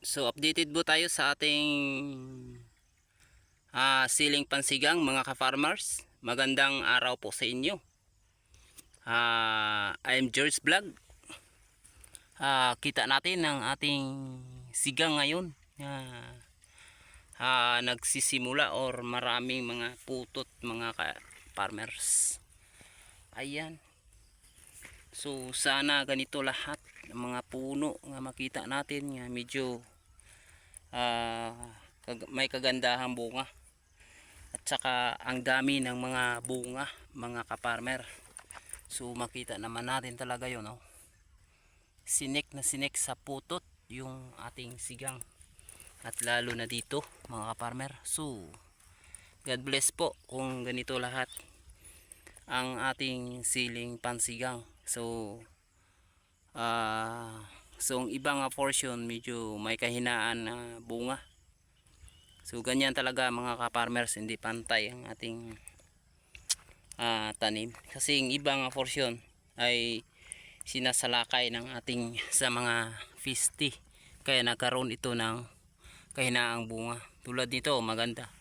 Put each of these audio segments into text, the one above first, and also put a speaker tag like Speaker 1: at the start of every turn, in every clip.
Speaker 1: So updated po tayo sa ating siling pansigang mga ka-farmers. Magandang araw po sa inyo. I'm George Vlog. Kita natin ang ating sigang ngayon. Nagsisimula or maraming mga putot mga ka-farmers. Ayan. So sana ganito lahat ng mga puno nga makita natin nga medyo may kagandahang bunga at saka ang dami ng mga bunga mga ka-farmer. So makita naman natin talaga yun, oh. Sinek na sinek sa putot yung ating sigang at lalo na dito mga ka-farmer. So God bless po kung ganito lahat ang ating siling pansigang. So ang ibang portion medyo may kahinaan na bunga. So ganyan talaga mga ka-farmers, hindi pantay ang ating tanim. Kasi yung ibang portion ay sinasalakay ng ating sa mga fisty. Kaya nagkaroon ito ng kahinaang bunga. Tulad nito maganda.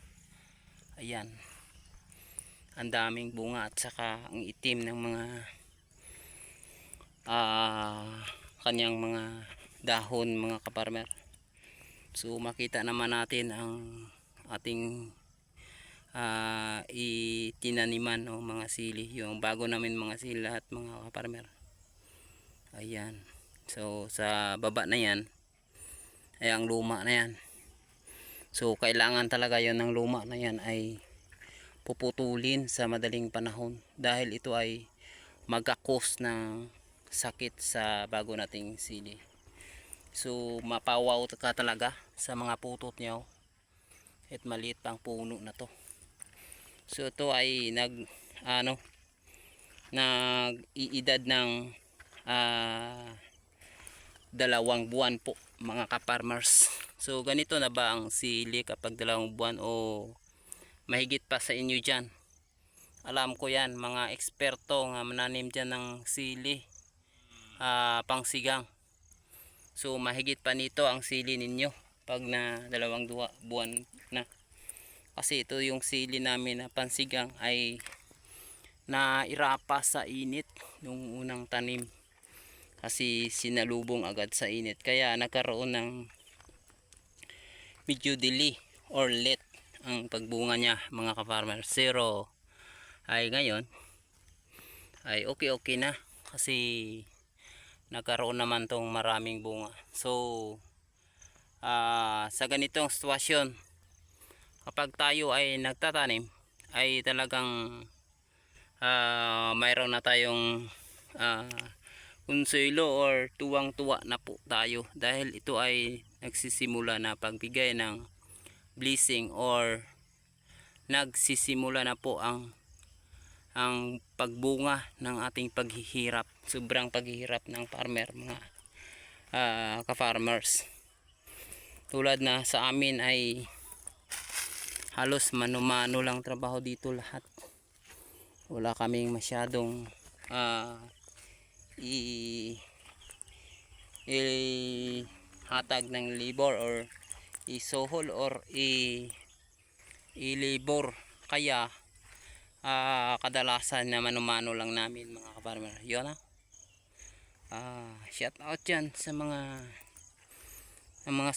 Speaker 1: Ayan. Ang daming bunga at saka ang itim ng mga kanyang mga dahon mga ka-farmer. So makita naman natin ang ating itinaniman o mga sili, yung bago namin mga sili lahat mga ka-farmer. Ayan. So sa baba na yan ay ang luma na yan. So kailangan talaga yon ng luma na yan ay puputulin sa madaling panahon dahil ito ay magkakos ng sakit sa bago nating sili. So mapawaw ka talaga sa mga putot niya, oh. At maliit pang puno na to. So ito ay nag-iidad ng 2 buwan po mga ka-farmers. So ganito na ba ang sili kapag 2 buwan o mahigit pa sa inyo dyan? Alam ko yan, mga eksperto nga mananim dyan ng sili pangsigang. So mahigit pa nito ang sili ninyo pag na 2 buwan na. Kasi ito yung sili namin na pansigang ay nairapa sa init nung unang tanim. Kasi sinalubong agad sa init. Kaya nagkaroon ng medyo delay or late ang pagbunga niya mga ka-farmer. Zero ay ngayon ay okay na. Kasi nagkaroon naman tong maraming bunga. So sa ganitong sitwasyon, kapag tayo ay nagtatanim ay talagang mayroon na tayong konsuelo or tuwang-tuwa na po tayo dahil ito ay nagsisimula na pagbigay ng blessing or nagsisimula na po ang pagbunga ng ating paghihirap. Sobrang paghihirap ng farmer mga ka-farmers. Tulad na sa amin ay halos mano-mano lang trabaho dito lahat. Wala kaming masyadong hatag ng labor or isohol or i-labor. Kaya kadalasan na mano-mano lang namin mga ka-farmer. Yun shout out dyan sa mga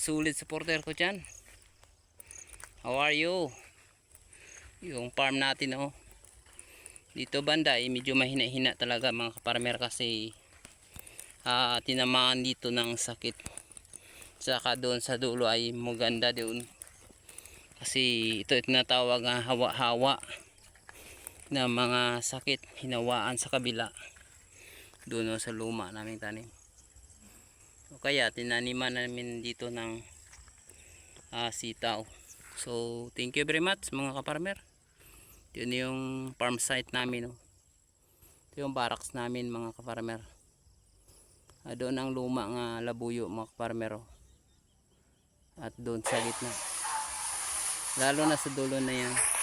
Speaker 1: solid supporter ko dyan. How are you? Yung farm natin, oh. Dito banda medyo mahina-hina talaga mga ka-farmer kasi tinamaan dito ng sakit. Saka doon sa dulo ay maganda doon. Kasi ito tinatawag nga hawa-hawa na mga sakit, hinawaan sa kabila doon sa luma naming tanim. O kaya tinaniman namin dito ng sitaw. So thank you very much mga ka-farmer. Yun yung farm site namin, oh. Ito yung barracks namin mga ka-farmer. Doon ang luma nga labuyo mga ka-farmer, oh. At doon sa gitna, lalo na sa dulo na yan